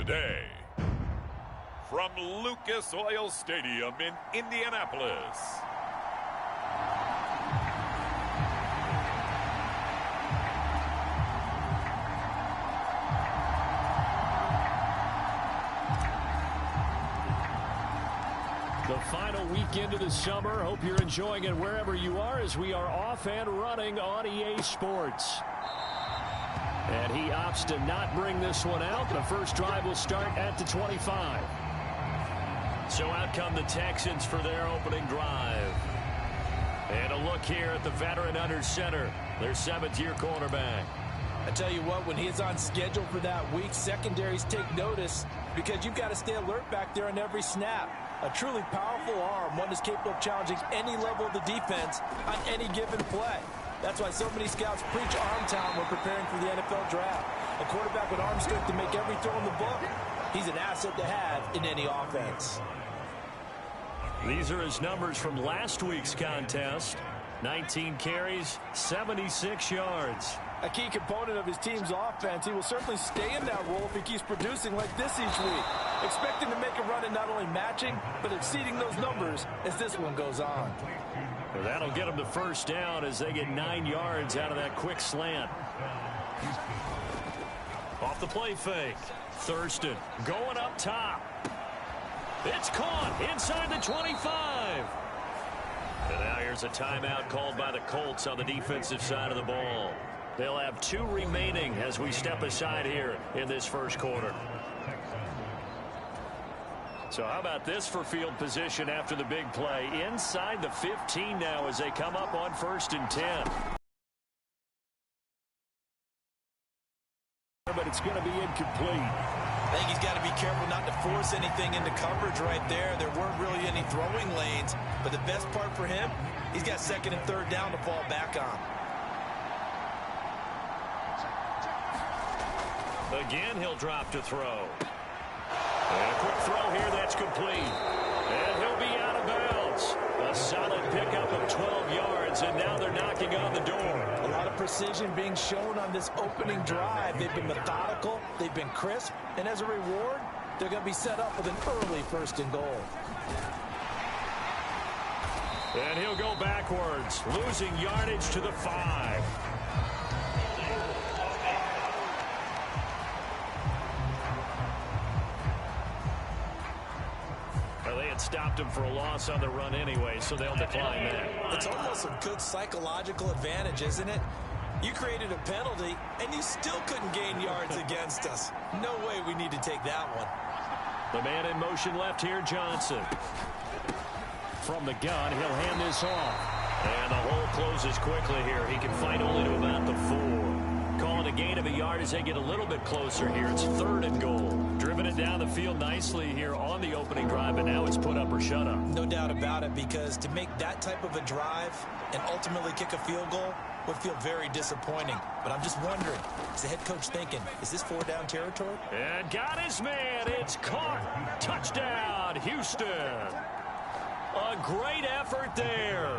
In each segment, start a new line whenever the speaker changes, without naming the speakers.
today. From Lucas Oil Stadium in Indianapolis.
The final weekend of the summer. Hope you're enjoying it wherever you are as we are off and running on EA Sports. And he opts to not bring this one out. The first drive will start at the 25. So out come the Texans for their opening drive. And a look here at the veteran under center, their 7th-year quarterback.
I tell you what, when he's on schedule for that week, secondaries take notice because you've got to stay alert back there on every snap. A truly powerful arm, one that's capable of challenging any level of the defense on any given play. That's why so many scouts preach arm talent when preparing for the NFL draft. A quarterback with arm strength to make every throw in the book, he's an asset to have in any offense.
These are his numbers from last week's contest. 19 carries, 76 yards.
A key component of his team's offense. He will certainly stay in that role if he keeps producing like this each week. Expect him to make a run at not only matching, but exceeding those numbers as this one goes on.
Well, that'll get him the first down as they get 9 yards out of that quick slant. Off the play fake. Thurston going up top. It's caught inside the 25. And now here's a timeout called by the Colts on the defensive side of the ball. They'll have 2 remaining as we step aside here in this first quarter. So how about this for field position after the big play? Inside the 15 now as they come up on 1st and 10. But it's going to be incomplete.
I think he's got to be careful not to force anything into coverage right there. There weren't really any throwing lanes. But the best part for him, he's got 2nd and 3rd down to fall back on.
Again, he'll drop to throw. And a quick throw here that's complete. And he'll be out of bounds. A solid pickup of 12 yards, and now they're knocking on the door.
A lot of precision being shown on this opening drive. They've been methodical, they've been crisp, and as a reward, they're going to be set up with an early 1st and goal.
And he'll go backwards, losing yardage to the 5. Stopped him for a loss on the run anyway, so they'll decline that.
It's almost a good psychological advantage, isn't it? You created a penalty, and you still couldn't gain yards against us. No way we need to take that one.
The man in motion left here, Johnson. From the gun, he'll hand this off. And the hole closes quickly here. He can fight only to about the 4. Calling a gain of a yard as they get a little bit closer here. It's 3rd and goal. Driven it down the field nicely here on the opening drive, but now it's put up or shut up.
No doubt about it, because to make that type of a drive and ultimately kick a field goal would feel very disappointing. But I'm just wondering, is the head coach thinking, is this 4-down territory?
And got his man. It's caught. Touchdown, Houston. A great effort there.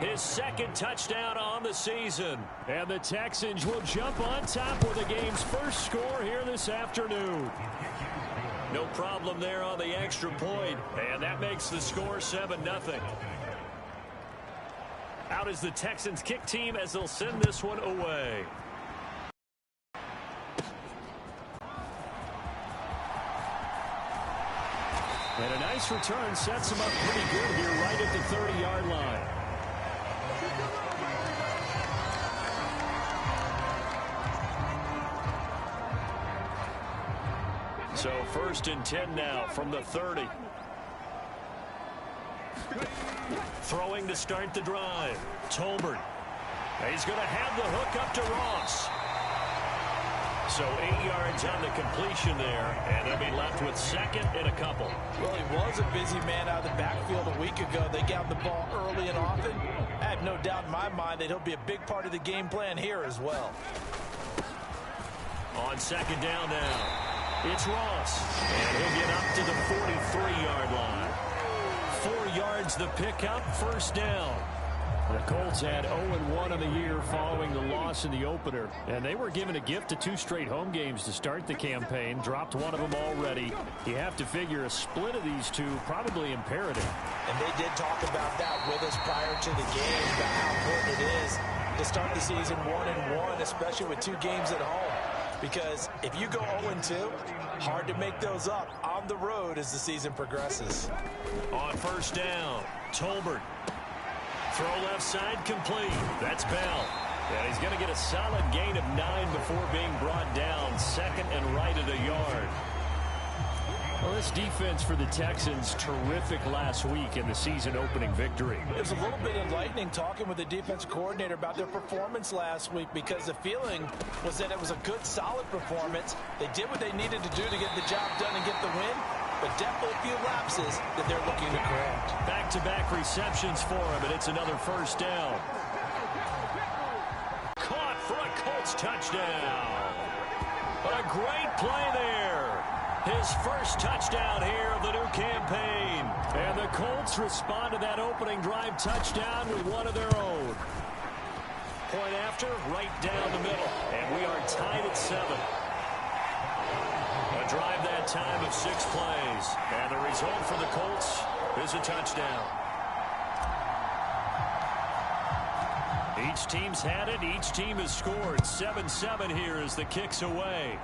His 2nd touchdown on the season. And the Texans will jump on top with the game's first score here this afternoon. No problem there on the extra point. And that makes the score 7-0. Out is the Texans kick team as they'll send this one away. And a nice return sets him up pretty good here right at the 30-yard line. So 1st and 10 now from the 30. Throwing to start the drive. Tolbert. He's going to have the hook up to Ross. So 8 yards on the completion there, and they'll be left with 2nd and a couple.
Well, he was a busy man out of the backfield a week ago. They got the ball early and often. I have no doubt in my mind that he'll be a big part of the game plan here as well.
On 2nd down now. It's Ross, and he'll get up to the 43-yard line. 4 yards the pickup, 1st down. Colts had 0-1 on the year following the loss in the opener, and they were given a gift of 2 straight home games to start the campaign. Dropped one of them already. You have to figure a split of these two probably imperative.
And they did talk about that with us prior to the game, about how important it is to start the season 1-1, especially with 2 games at home. Because if you go 0-2, hard to make those up on the road as the season progresses.
On first down, Tolbert. Throw left side complete. That's Bell. And he's going to get a solid gain of 9 before being brought down. Second and right at a yard. Well, this defense for the Texans, terrific last week in the season opening victory.
It was a little bit enlightening talking with the defense coordinator about their performance last week, because the feeling was that it was a good, solid performance. They did what they needed to do to get the job done and get the win, but definitely a few lapses that they're looking to correct.
Back-to-back receptions for him, and it's another first down. Caught for a Colts touchdown. A great play there. His first touchdown here of the new campaign. And the Colts respond to that opening drive touchdown with one of their own. Point after, right down the middle. And we are tied at 7. A drive that time of 6 plays. And the result for the Colts is a touchdown. Each team's had it. Each team has scored. 7-7 here as the kick's away.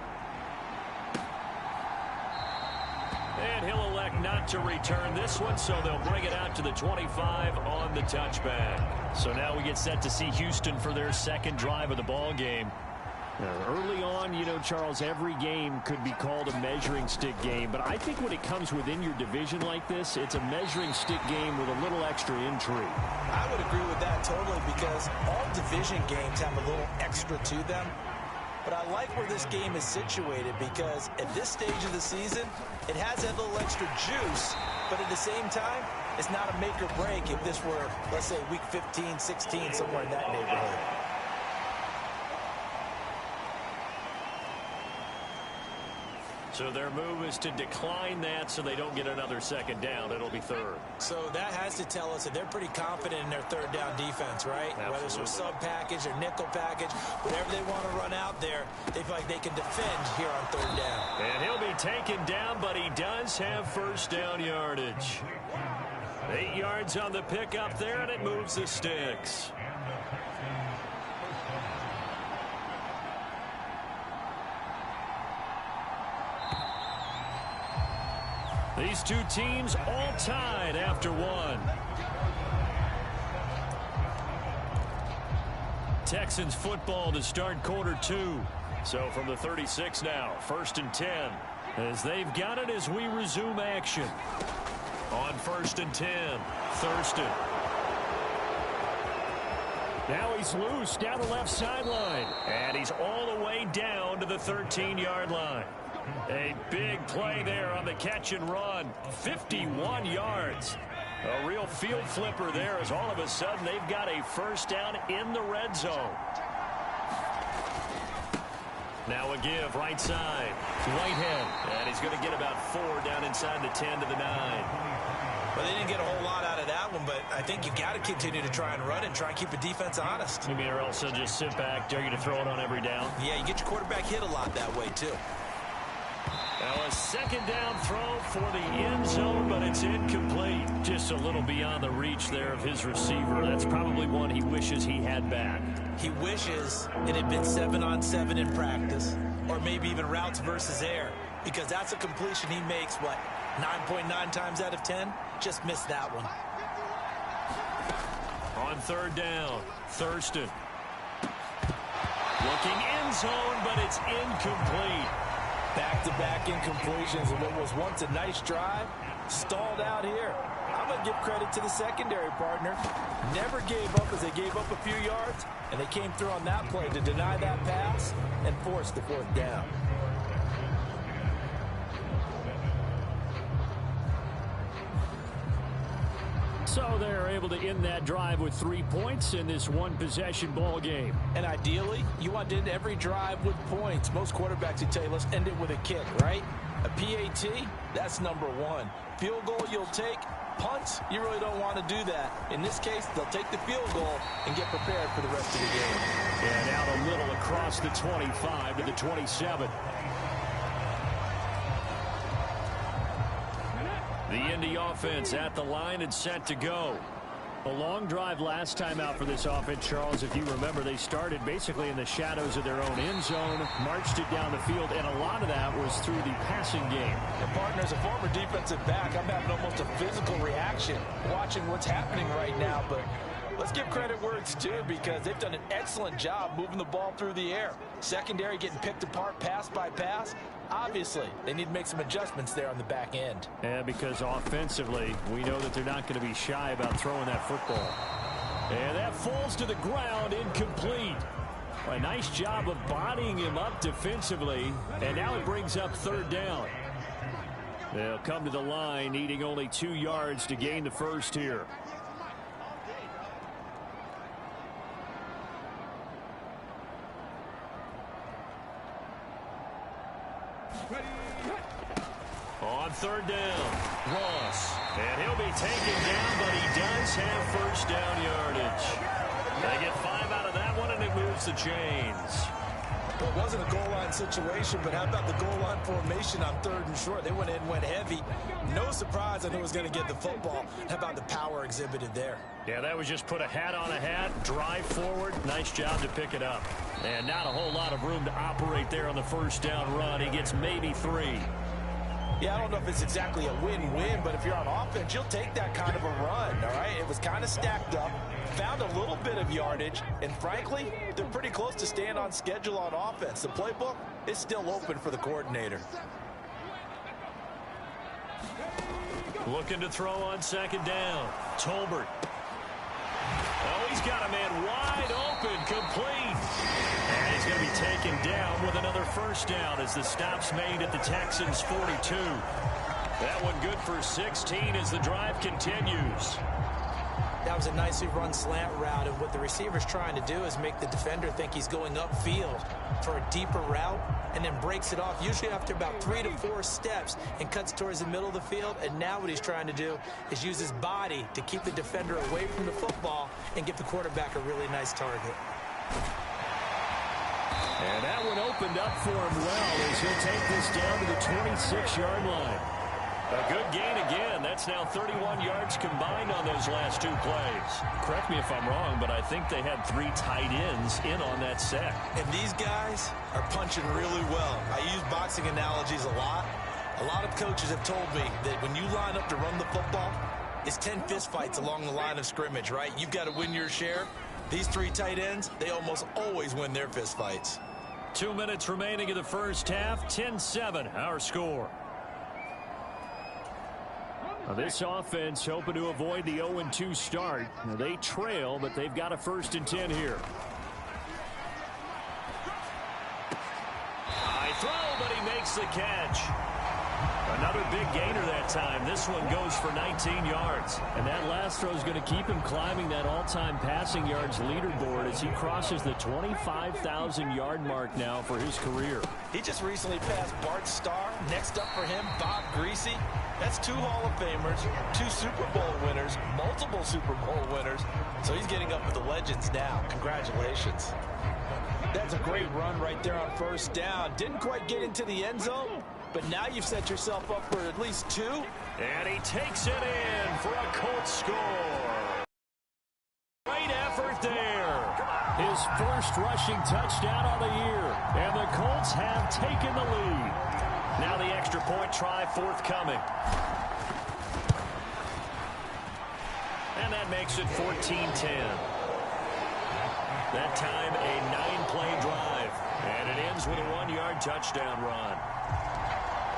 And he'll elect not to return this one, so they'll bring it out to the 25 on the touchback. So now we get set to see Houston for their second drive of the ball game. Early on, you know, Charles, every game could be called a measuring stick game, but I think when it comes within your division like this, it's a measuring stick game with a little extra intrigue.
I would agree with that totally, because all division games have a little extra to them. But I like where this game is situated, because at this stage of the season, it has that little extra juice, but at the same time, it's not a make or break if this were, let's say, week 15, 16, somewhere in that neighborhood.
So their move is to decline that so they don't get another second down. It'll be third.
So that has to tell us that they're pretty confident in their third down defense, right?
Absolutely.
Whether it's a sub package or nickel package, whatever they want to run out there, they feel like they can defend here on third down.
And he'll be taken down, but he does have first down yardage. 8 yards on the pickup there, and it moves the sticks. These two teams all tied after one. Texans football to start quarter 2. So from the 36 now, 1st and 10. As they've got it as we resume action. On 1st and 10, Thurston. Now he's loose down the left sideline. And he's all the way down to the 13-yard line. A big play there on the catch and run. 51 yards. A real field flipper there, as all of a sudden they've got a first down in the red zone. Now a give right side. Whitehead. And he's going to get about 4 down inside the 10 to the 9.
Well, they didn't get a whole lot out of that one, but I think you got to continue to try and run and try and keep the defense honest.
You mean, or else they'll just sit back, dare you to throw it on every down?
Yeah, you get your quarterback hit a lot that way, too.
Now a second down throw for the end zone, but it's incomplete. Just a little beyond the reach there of his receiver. That's probably one he wishes he had back.
He wishes it had been 7-on-7 in practice, or maybe even routes versus air, because that's a completion he makes, what, 9.9 times out of 10? Just missed that one.
On third down, Thurston. Looking end zone, but it's incomplete.
Back-to-back incompletions of what was once a nice drive, stalled out here. I'm going to give credit to the secondary partner. Never gave up as they gave up a few yards, and they came through on that play to deny that pass and force the 4th down.
So they're able to end that drive with 3 points in this one-possession ball game.
And ideally, you want to end every drive with points. Most quarterbacks would tell you, let's end it with a kick, right? A PAT, that's number 1. Field goal you'll take, punts, you really don't want to do that. In this case, they'll take the field goal and get prepared for the rest of the game.
And out a little across the 25 to the 27. The Indy offense at the line and set to go. A long drive last time out for this offense, Charles. If you remember, they started basically in the shadows of their own end zone, marched it down the field, and a lot of that was through the passing game.
And partner, as a former defensive back, I'm having almost a physical reaction watching what's happening right now. But let's give credit where it's due, because they've done an excellent job moving the ball through the air. Secondary getting picked apart pass by pass. Obviously, they need to make some adjustments there on the back end.
Yeah, because offensively, we know that they're not going to be shy about throwing that football. And that falls to the ground, incomplete. A nice job of bodying him up defensively, and now it brings up third down. They'll come to the line, needing only 2 yards to gain the first here. On third down, Ross. And he'll be taken down, but he does have first down yardage. They get 5 out of that one, and it moves the chains.
Well, it wasn't a goal line situation, but how about the goal line formation on third and short? They went in, went heavy. No surprise on who was going to get the football. How about the power exhibited there?
Yeah, that was just put a hat on a hat, drive forward. Nice job to pick it up. And not a whole lot of room to operate there on the first down run. He gets maybe 3.
Yeah, I don't know if it's exactly a win-win, but if you're on offense, you'll take that kind of a run, all right? It was kind of stacked up, found a little bit of yardage, and frankly, they're pretty close to staying on schedule on offense. The playbook is still open for the coordinator.
Looking to throw on second down. Tolbert. Oh, he's got a man wide open, complete. And he's going to be taken down with another first down as the stop's made at the Texans' 42. That one good for 16 as the drive continues.
That was a nicely run slant route, and what the receiver's trying to do is make the defender think he's going upfield for a deeper route, and then breaks it off, usually after about 3 to 4 steps, and cuts towards the middle of the field. And now what he's trying to do is use his body to keep the defender away from the football and give the quarterback a really nice target.
And that one opened up for him well as he'll take this down to the 26-yard line. A good gain again. That's now 31 yards combined on those last 2 plays. Correct me if I'm wrong, but I think they had 3 tight ends in on that set.
And these guys are punching really well. I use boxing analogies a lot. A lot of coaches have told me that when you line up to run the football, it's 10 fistfights along the line of scrimmage, right? You've got to win your share. These 3 tight ends, they almost always win their fistfights.
2 minutes remaining in the first half. 10-7, our score. Now this offense hoping to avoid the 0-2 start. Now they trail, but they've got a 1st and 10 here. High throw, but he makes the catch. Another big gainer that time. This one goes for 19 yards. And that last throw is going to keep him climbing that all-time passing yards leaderboard as he crosses the 25,000-yard mark now for his career.
He just recently passed Bart Starr. Next up for him, Bob Greasy. That's 2 Hall of Famers, 2 Super Bowl winners, multiple Super Bowl winners. So he's getting up with the legends now. Congratulations. That's a great run right there on first down. Didn't quite get into the end zone, but now you've set yourself up for at least 2.
And he takes it in for a Colts score. Great effort there. His first rushing touchdown of the year. And the Colts have taken the lead. Now the extra point try forthcoming. And that makes it 14-10. That time a 9-play drive. And it ends with a 1-yard touchdown run.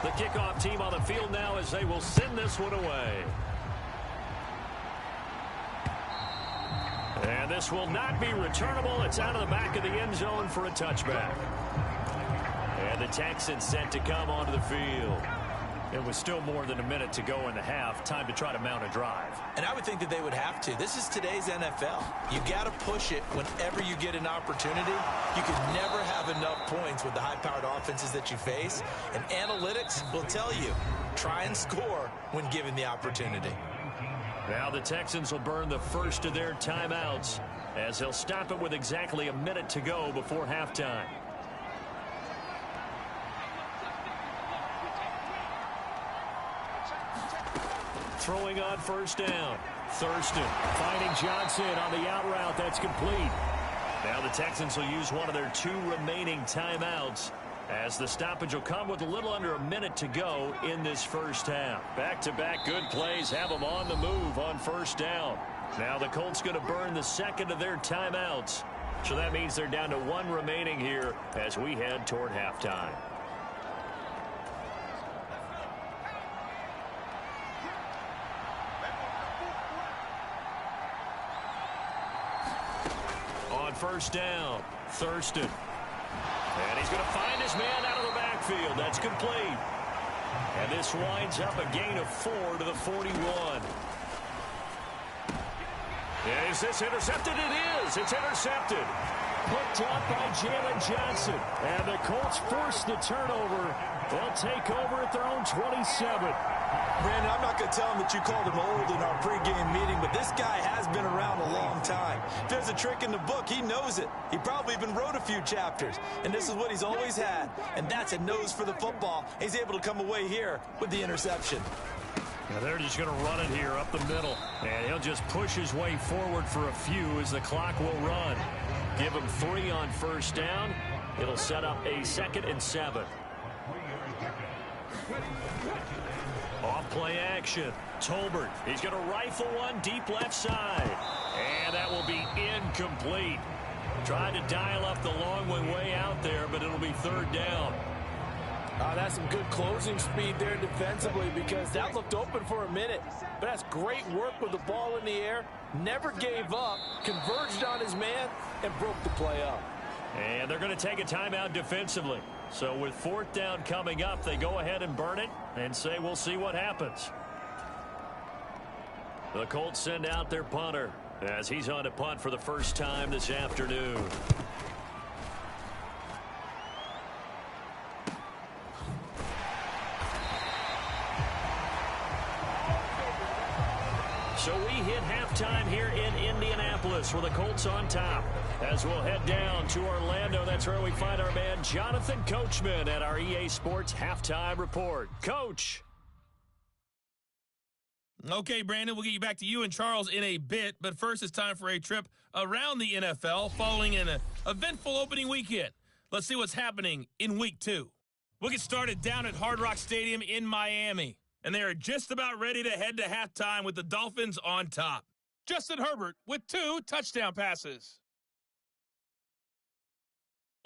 The kickoff team on the field now as they will send this one away. And this will not be returnable. It's out of the back of the end zone for a touchback. And the Texans set to come onto the field. It was still more than a minute to go in the half. Time to try to mount a drive.
And I would think that they would have to. This is today's NFL. You got to push it whenever you get an opportunity. You can never have enough points with the high-powered offenses that you face. And analytics will tell you, try and score when given the opportunity.
Now the Texans will burn the first of their timeouts as they'll stop it with exactly a minute to go before halftime. Throwing on first down. Thurston finding Johnson on the out route. That's complete. Now the Texans will use one of their 2 remaining timeouts as the stoppage will come with a little under a minute to go in this first half. Back-to-back good plays have them on the move on first down. Now the Colts going to burn the second of their timeouts. So that means they're down to 1 remaining here as we head toward halftime. On first down, Thurston. And he's going to find his man out of the backfield. That's complete. And this winds up a gain of 4 to the 41. Is this intercepted? It is. It's intercepted. Picked up by Jalen Johnson. And the Colts force the turnover. They'll take over at their own 27.
Brandon, I'm not going to tell him that you called him old in our pregame meeting, but this guy has been around a long time. If there's a trick in the book, he knows it. He probably even wrote a few chapters, and this is what he's always had, and that's a nose for the football. He's able to come away here with the interception.
Now they're just going to run it here up the middle, and he'll just push his way forward for a few as the clock will run. Give him 3 on first down. It'll set up a 2nd and 7. Off play action. Tolbert. He's going to rifle one deep left side. And that will be incomplete. Tried to dial up the long way out there, but it'll be 3rd down.
That's some good closing speed there defensively because that looked open for a minute. But that's great work with the ball in the air. Never gave up. Converged on his man and broke the play up.
And they're going to take a timeout defensively. So with 4th down coming up, they go ahead and burn it and say we'll see what happens. The Colts send out their punter as he's on to punt for the first time this afternoon. So we hit halftime here in Indianapolis with the Colts on top. As we'll head down to Orlando, that's where we find our man Jonathan Coachman at our EA Sports Halftime Report. Coach.
Okay, Brandon, we'll get you back to you and Charles in a bit, but first it's time for a trip around the NFL following an eventful opening weekend. Let's see what's happening in Week 2. We'll get started down at Hard Rock Stadium in Miami, and they are just about ready to head to halftime with the Dolphins on top. Justin Herbert with 2 touchdown passes.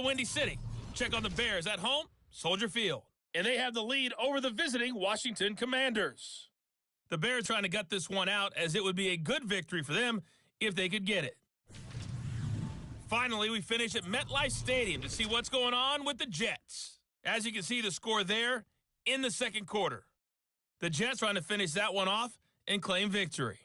Windy City. Check on the Bears at home, Soldier Field. And they have the lead over the visiting Washington Commanders. The Bears trying to gut this one out as it would be a good victory for them if they could get it. Finally, we finish at MetLife Stadium to see what's going on with the Jets. As you can see the score there in the 2nd quarter. The Jets trying to finish that one off and claim victory.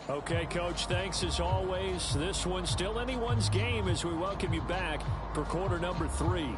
Okay, Coach, thanks as always. This one's still anyone's game as we welcome you back for quarter number 3.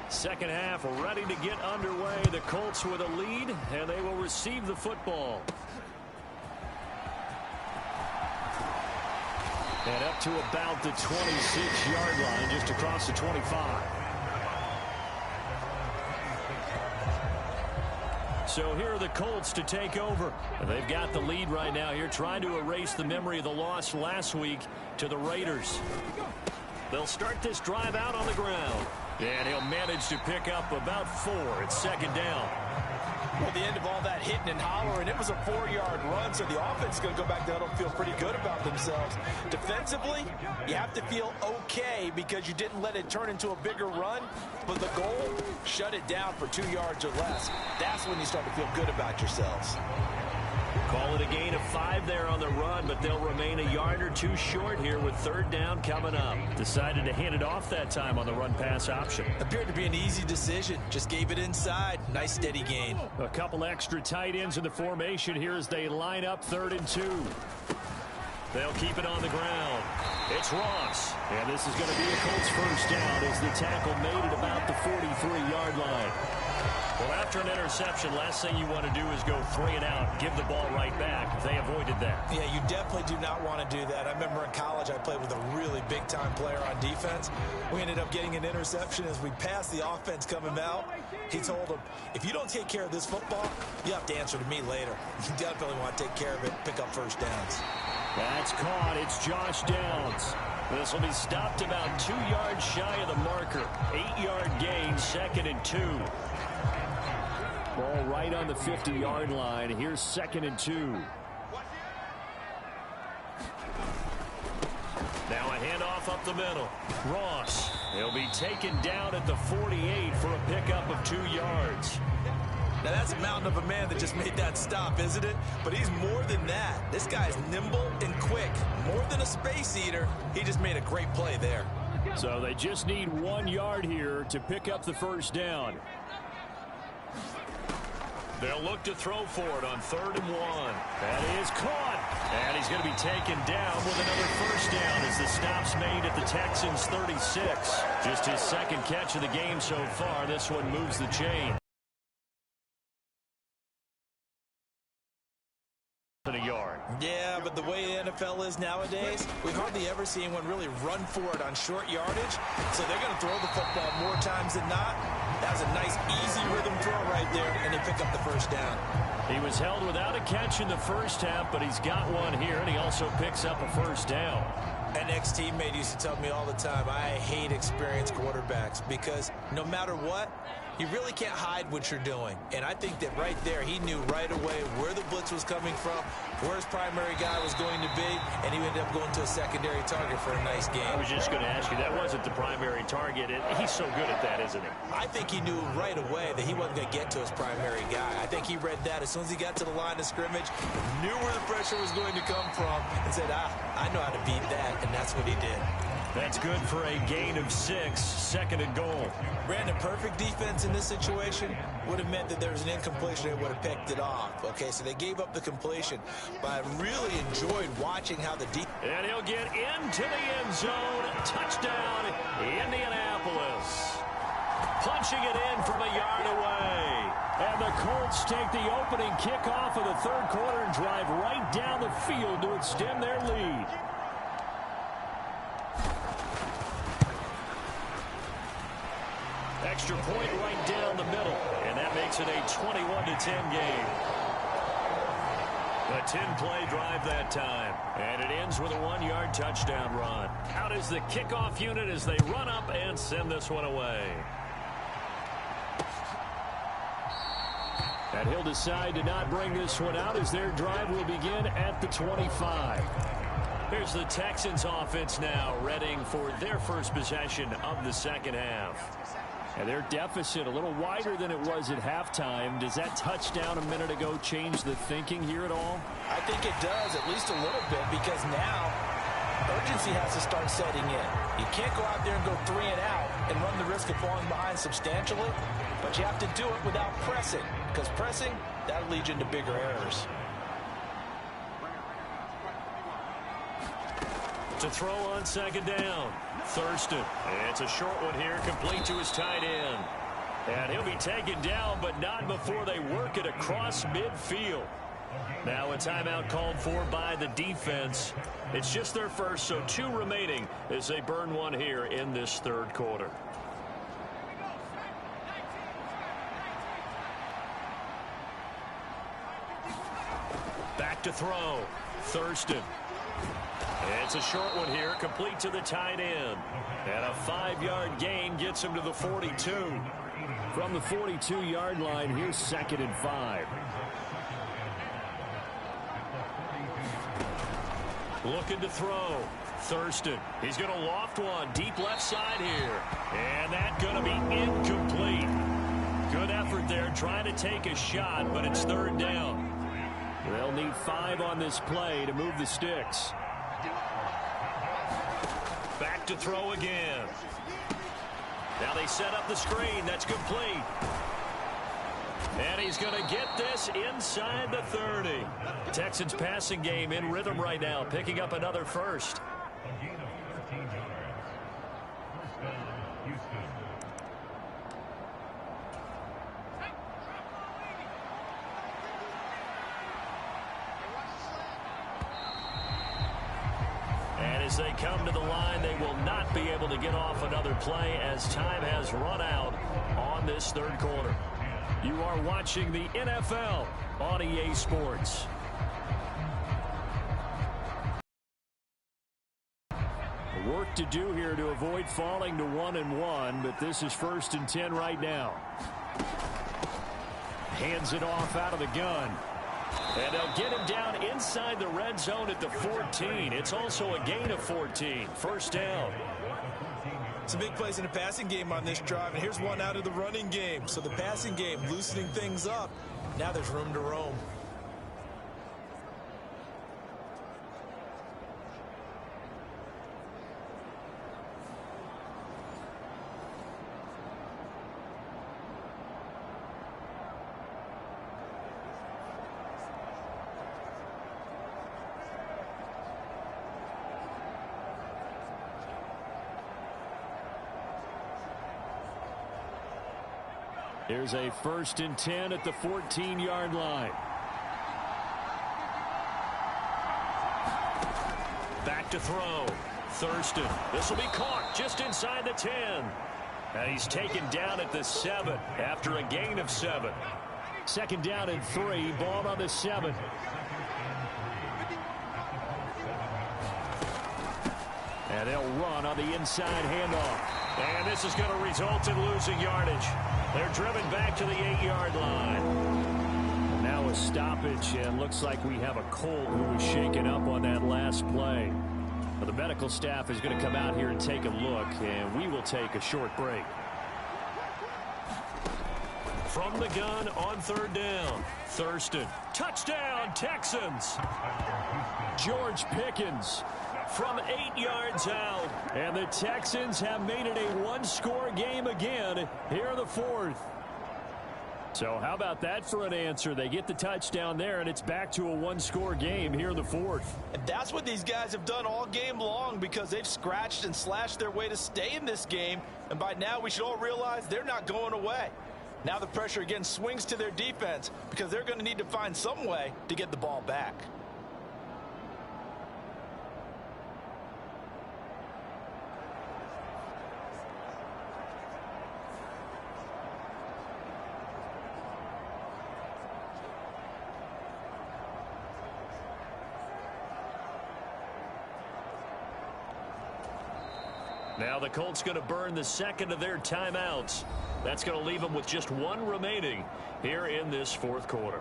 Second half ready to get underway. The Colts with a lead, and they will receive the football. And up to about the 26-yard line, just across the 25. So here are the Colts to take over. They've got the lead right now here, trying to erase the memory of the loss last week to the Raiders. They'll start this drive out on the ground. And he'll manage to pick up about 4. It's second down.
Well, the end of all that hitting and hollering, it was a 4-yard run, so the offense is going to go back down and feel pretty good about themselves. Defensively, you have to feel okay because you didn't let it turn into a bigger run, but the goal, shut it down for 2 yards or less. That's when you start to feel good about yourselves.
Call it a gain of 5 there on the run, but they'll remain a yard or 2 short here with third down coming up. Decided to hand it off that time on the run-pass option.
Appeared to be an easy decision. Just gave it inside. Nice steady gain.
A couple extra tight ends in the formation here as they line up 3rd and 2. They'll keep it on the ground. It's Ross. And this is going to be a Colts first down as the tackle made it about the 43-yard line. Well, after an interception, last thing you want to do is go 3 and out, give the ball right back. They avoided that.
Yeah, you definitely do not want to do that. I remember in college I played with a really big-time player on defense. We ended up getting an interception as we passed the offense coming out. He told him, if you don't take care of this football, you have to answer to me later. You definitely want to take care of it, pick up first downs.
That's caught. It's Josh Downs. This will be stopped about 2 yards shy of the marker. 8-yard gain, 2nd and 2. Ball right on the 50-yard line. Here's 2nd and 2. Now a handoff up the middle. Ross. He'll be taken down at the 48 for a pickup of 2 yards.
Now, that's a mountain of a man that just made that stop, isn't it? But he's more than that. This guy's nimble and quick. More than a space eater. He just made a great play there.
So they just need 1 yard here to pick up the first down. They'll look to throw for it on 3rd and 1. That is caught. And he's going to be taken down with another first down as the stop's made at the Texans' 36. Just his 2nd catch of the game so far. This one moves the chain. A yard.
Yeah, but the way the NFL is nowadays, we hardly ever see anyone really run for it on short yardage. So they're going to throw the football more times than not. That was a nice, easy rhythm throw right there, and they pick up the first down.
He was held without a catch in the first half, but he's got one here, and he also picks up a first down.
An ex-teammate used to tell me all the time, I hate experienced quarterbacks because no matter what, you really can't hide what you're doing. And I think that right there, he knew right away where the blitz was coming from, where his primary guy was going to be, and he ended up going to a secondary target for a nice game.
I was just going to ask you, that wasn't the primary target. He's so good at that, isn't he?
I think he knew right away that he wasn't going to get to his primary guy. I think he read that as soon as he got to the line of scrimmage, knew where the pressure was going to come from, and said, I know how to beat that, and that's what he did.
That's good for a gain of 6, 2nd and goal.
Brandon, perfect defense in this situation would have meant that there was an incompletion. They would have picked it off. Okay, so they gave up the completion. But I really enjoyed watching how the defense.
And he'll get into the end zone. Touchdown, Indianapolis. Punching it in from a yard away. And the Colts take the opening kickoff of the 3rd quarter and drive right down the field to extend their lead. Extra point right down the middle, and that makes it a 21-10 game. A 10-play drive that time, and it ends with a 1-yard touchdown run. Out is the kickoff unit as they run up and send this one away. And he'll decide to not bring this one out as their drive will begin at the 25. Here's the Texans offense now, readying for their first possession of the second half. And their deficit a little wider than it was at halftime. Does that touchdown a minute ago change the thinking here at all?
I think it does, at least a little bit, because now urgency has to start setting in. You can't go out there and go 3 and out and run the risk of falling behind substantially, but you have to do it without pressing, because pressing, that leads you into bigger errors.
To throw on 2nd down. Thurston. It's a short one here, complete to his tight end. And he'll be taken down, but not before they work it across midfield. Now a timeout called for by the defense. It's just their first, so 2 remaining as they burn one here in this 3rd quarter. Back to throw. Thurston. It's a short one here, complete to the tight end. And a 5-yard gain gets him to the 42. From the 42-yard line, here's 2nd and 5. Looking to throw. Thurston. He's going to loft one deep left side here. And that's going to be incomplete. Good effort there trying to take a shot, but it's 3rd down. They'll need 5 on this play to move the sticks. Back to throw again. Now they set up the screen. That's complete. And he's going to get this inside the 30. Texans passing game in rhythm right now, picking up another first. And as they come to the line, they will not be able to get off another play as time has run out on this 3rd quarter. You are watching the NFL on EA Sports. Work to do here to avoid falling to 1-1, but this is 1st and 10 right now. Hands it off out of the gun. And they'll get him down inside the red zone at the 14. It's also a gain of 14. 1st down.
Some big plays in the passing game on this drive, and here's one out of the running game. So the passing game loosening things up. Now there's room to roam.
Here's a 1st and 10 at the 14-yard line. Back to throw. Thurston. This will be caught just inside the 10. And he's taken down at the 7 after a gain of 7. 2nd down and 3. Ball on the 7. And they'll run on the inside handoff. And this is going to result in losing yardage. They're driven back to the 8-yard line. Now a stoppage, and looks like we have a Colt who was shaken up on that last play. Well, the medical staff is going to come out here and take a look, and we will take a short break. From the gun on 3rd down. Thurston. Touchdown, Texans. George Pickens from 8 yards out. And the Texans have made it a 1-score game again here in the 4th. So how about that for an answer? They get the touchdown there, and it's back to a 1-score game here in the 4th.
And that's what these guys have done all game long, because they've scratched and slashed their way to stay in this game. And by now we should all realize they're not going away. Now the pressure again swings to their defense, because they're going to need to find some way to get the ball back.
Now the Colts going to burn the 2nd of their timeouts. That's going to leave them with just 1 remaining here in this 4th quarter.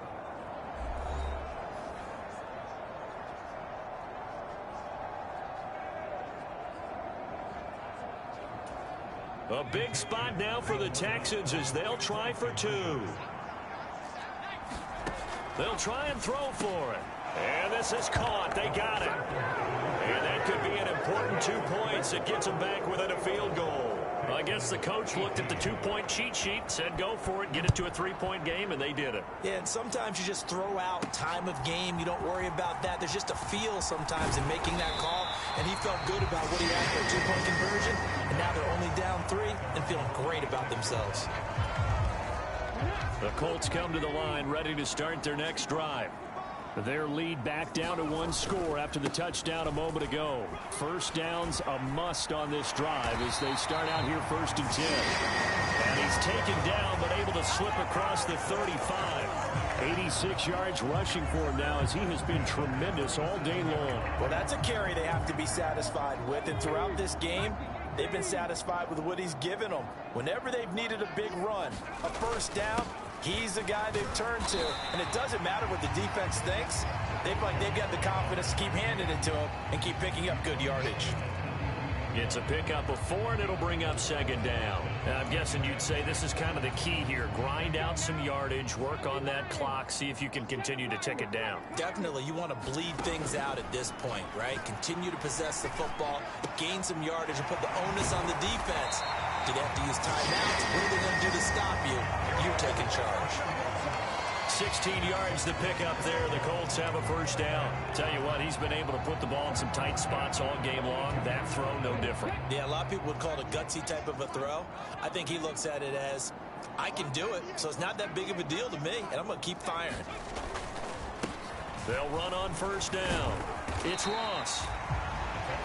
A big spot now for the Texans as they'll try for 2. They'll try and throw for it. And this is caught. They got it. And that could be an important 2 points. It gets them back within a field goal. Well, I guess the coach looked at the 2-point cheat sheet, said go for it, get it to a 3-point game, and they did it.
Yeah, and sometimes you just throw out time of game. You don't worry about that. There's just a feel sometimes in making that call, and he felt good about what he had for a 2-point conversion, and now they're only down 3 and feeling great about themselves.
The Colts come to the line ready to start their next drive. Their lead back down to 1 score after the touchdown a moment ago. 1st down's a must on this drive as they start out here 1st and 10. And he's taken down but able to slip across the 35. 86 yards rushing for him now as he has been tremendous all day long.
Well, that's a carry they have to be satisfied with. And throughout this game, they've been satisfied with what he's given them. Whenever they've needed a big run, a first down, he's the guy they've turned to. And it doesn't matter what the defense thinks. They've got the confidence to keep handing it to him and keep picking up good yardage.
It's a pickup of 4, and it'll bring up second down. And I'm guessing you'd say this is kind of the key here. Grind out some yardage, work on that clock, see if you can continue to tick it down.
Definitely, you want to bleed things out at this point, right? Continue to possess the football, gain some yardage, and put the onus on the defense. Do they have to use timeouts? What are they going to do to stop you? You're taking charge.
16 yards to pick up there. The Colts have a first down. Tell you what, he's been able to put the ball in some tight spots all game long. That throw, no different.
Yeah, a lot of people would call it a gutsy type of a throw. I think he looks at it as, I can do it, so it's not that big of a deal to me, and I'm going to keep firing.
They'll run on first down. It's Ross.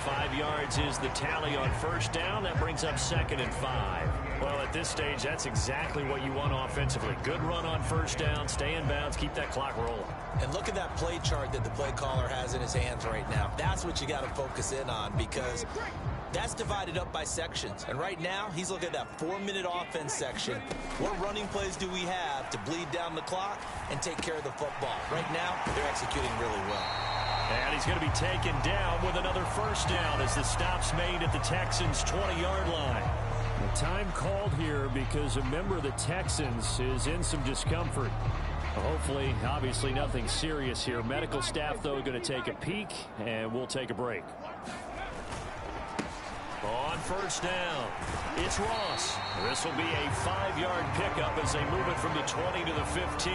5 yards is the tally on first down. That brings up 2nd and 5. Well, at this stage, that's exactly what you want offensively. Good run on first down, stay in bounds, keep that clock rolling.
And look at that play chart that the play caller has in his hands right now. That's what you got to focus in on, because that's divided up by sections. And right now, he's looking at that 4-minute offense section. What running plays do we have to bleed down the clock and take care of the football? Right now, they're executing really well.
And he's going to be taken down with another first down as the stop's made at the Texans' 20-yard line. The time called here because a member of the Texans is in some discomfort. Hopefully, obviously nothing serious here. Medical staff, though, going to take a peek, and we'll take a break. On first down, it's Ross. This will be a 5-yard pickup as they move it from the 20 to the 15.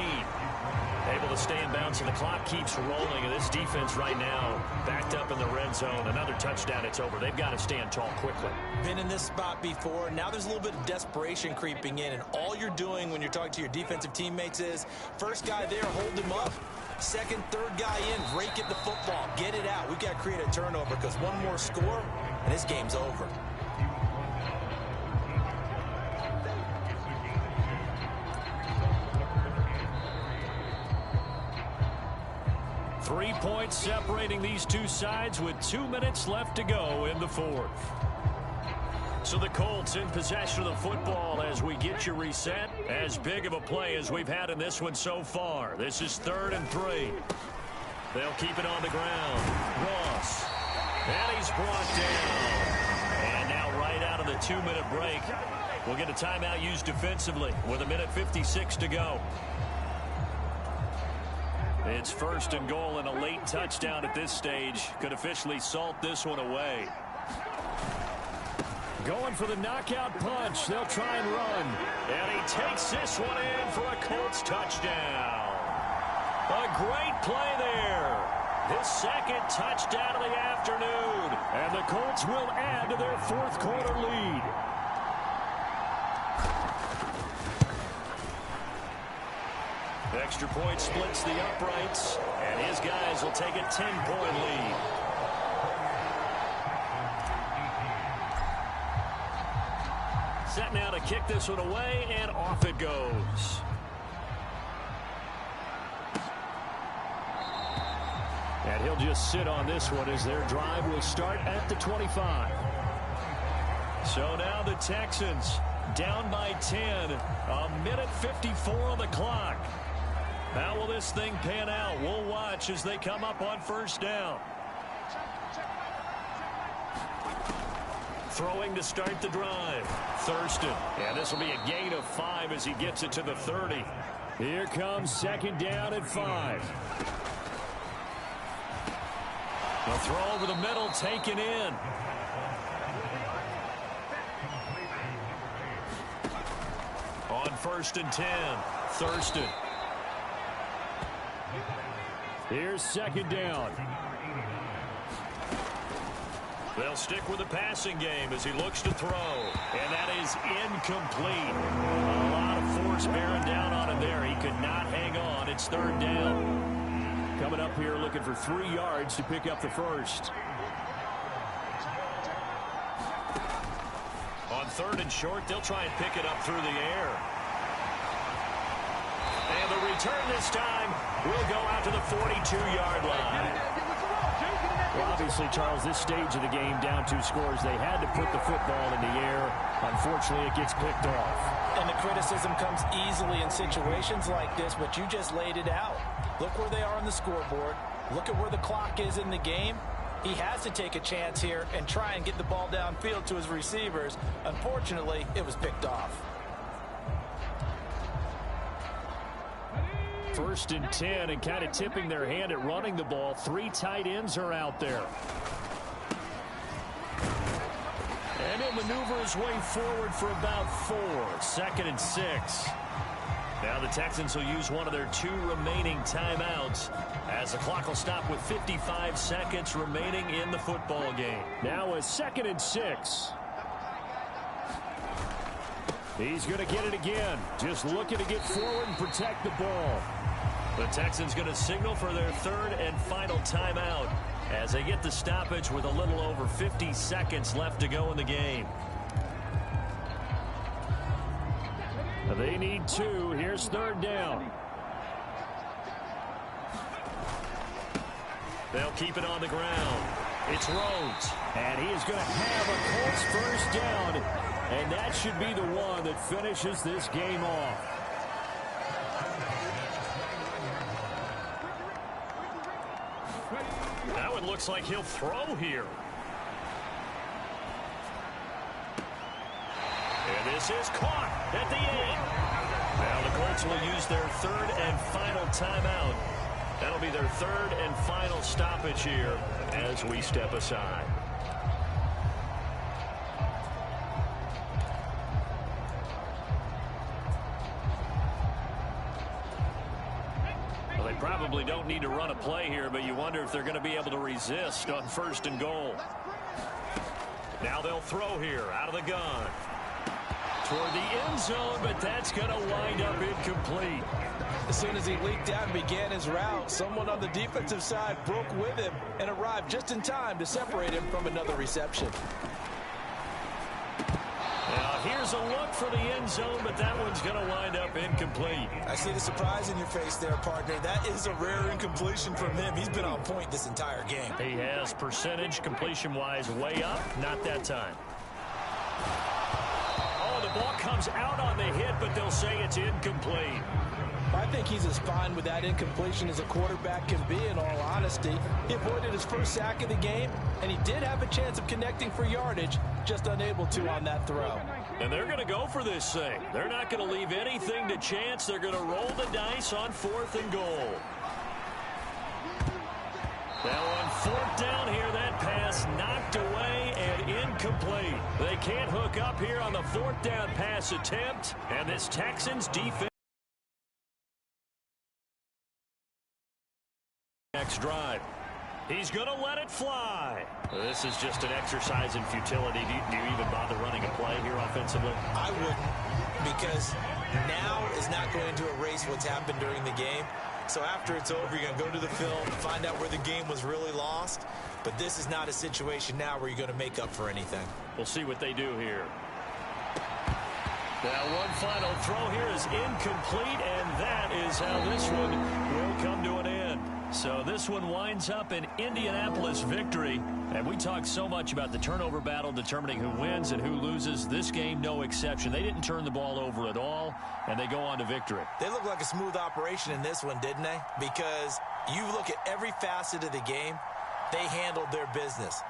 Able to stay in bounds, and the clock keeps rolling. And this defense right now backed up in the red zone. Another touchdown, it's over. They've got to stand tall quickly.
Been in this spot before. Now there's a little bit of desperation creeping in, and all you're doing when you're talking to your defensive teammates is first guy there, hold him up. Second, third guy in, rake at the football. Get it out. We've got to create a turnover because one more score, and this game's over.
Three points separating these two sides with 2 minutes left to go in the fourth. So the Colts in possession of the football as we get you reset. As big of a play as we've had in this one so far. This is 3rd and 3. They'll keep it on the ground. Ross. And he's brought down. And now right out of the 2-minute break, we'll get a timeout used defensively with 1:56 to go. It's 1st and goal, and a late touchdown at this stage could officially salt this one away. Going for the knockout punch. They'll try and run. And he takes this one in for a Colts touchdown. A great play there. His 2nd touchdown of the afternoon. And the Colts will add to their 4th quarter lead. Extra point splits the uprights, and his guys will take a 10-point lead. Set now to kick this one away, and off it goes. And he'll just sit on this one as their drive will start at the 25. So now the Texans down by 10, 1:54 on the clock. How will this thing pan out? We'll watch as they come up on first down. Throwing to start the drive. Thurston. And this will be a gain of 5 as he gets it to the 30. Here comes 2nd down at 5. A throw over the middle taken in. On 1st and 10. Thurston. Here's 2nd down. They'll stick with the passing game as he looks to throw. And that is incomplete. A lot of force bearing down on him there. He could not hang on. It's 3rd down. Coming up here looking for 3 yards to pick up the first. On 3rd and short, they'll try and pick it up through the air. And the return this time will go out to the 42-yard line. Well, obviously, Charles, this stage of the game, down 2 scores, they had to put the football in the air. Unfortunately, it gets picked off.
And the criticism comes easily in situations like this, but you just laid it out. Look where they are on the scoreboard. Look at where the clock is in the game. He has to take a chance here and try and get the ball downfield to his receivers. Unfortunately, it was picked off.
1st and 10, and kind of tipping their hand at running the ball. 3 tight ends are out there. And he'll maneuver his way forward for about 4. 2nd and 6. Now the Texans will use one of their 2 remaining timeouts as the clock will stop with 55 seconds remaining in the football game. Now a 2nd and 6. He's going to get it again. Just looking to get forward and protect the ball. The Texans going to signal for their 3rd and final timeout as they get the stoppage with a little over 50 seconds left to go in the game. They need 2. Here's 3rd down. They'll keep it on the ground. It's Rhodes. And he is going to have a Colts 1st down. And that should be the one that finishes this game off. Now it looks like he'll throw here. And this is caught at the end. Now the Colts will use their 3rd and final timeout. That'll be their 3rd and final stoppage here as we step aside. Well, they probably don't need to run a play here, but you wonder if they're going to be able to resist on 1st and goal. Now they'll throw here out of the gun. Toward the end zone, but that's going to wind up incomplete.
As soon as he leaked out and began his route, someone on the defensive side broke with him and arrived just in time to separate him from another reception.
Now here's a look for the end zone, but that one's going to wind up incomplete.
I see the surprise in your face there, partner. That is a rare incompletion from him. He's been on point this entire game.
He has percentage completion-wise way up. Not that time. Oh, the ball comes out on the hit, but they'll say it's incomplete.
I think he's as fine with that incompletion as a quarterback can be, in all honesty. He avoided his 1st sack of the game, and he did have a chance of connecting for yardage, just unable to on that throw.
And they're going to go for this thing. They're not going to leave anything to chance. They're going to roll the dice on 4th and goal. Now on 4th down here, that pass knocked away and incomplete. They can't hook up here on the 4th down pass attempt, and this Texans defense next drive. He's going to let it fly. This is just an exercise in futility. Do you even bother running a play here offensively?
I wouldn't, because now is not going to erase what's happened during the game. So after it's over, you're going to go to the film, find out where the game was really lost. But this is not a situation now where you're going to make up for anything.
We'll see what they do here. Now one final throw here is incomplete, and that is how this one will come to an end. So this one winds up an Indianapolis victory. And we talked so much about the turnover battle determining who wins and who loses. This game, no exception. They didn't turn the ball over at all, and they go on to victory.
They look like a smooth operation in this one, didn't they? Because you look at every facet of the game, they handled their business.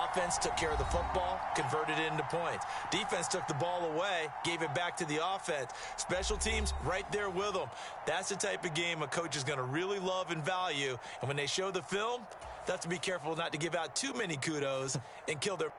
Offense took care of the football, converted it into points. Defense took the ball away, gave it back to the offense. Special teams right there with them. That's the type of game a coach is going to really love and value. And when they show the film, they have to be careful not to give out too many kudos and kill their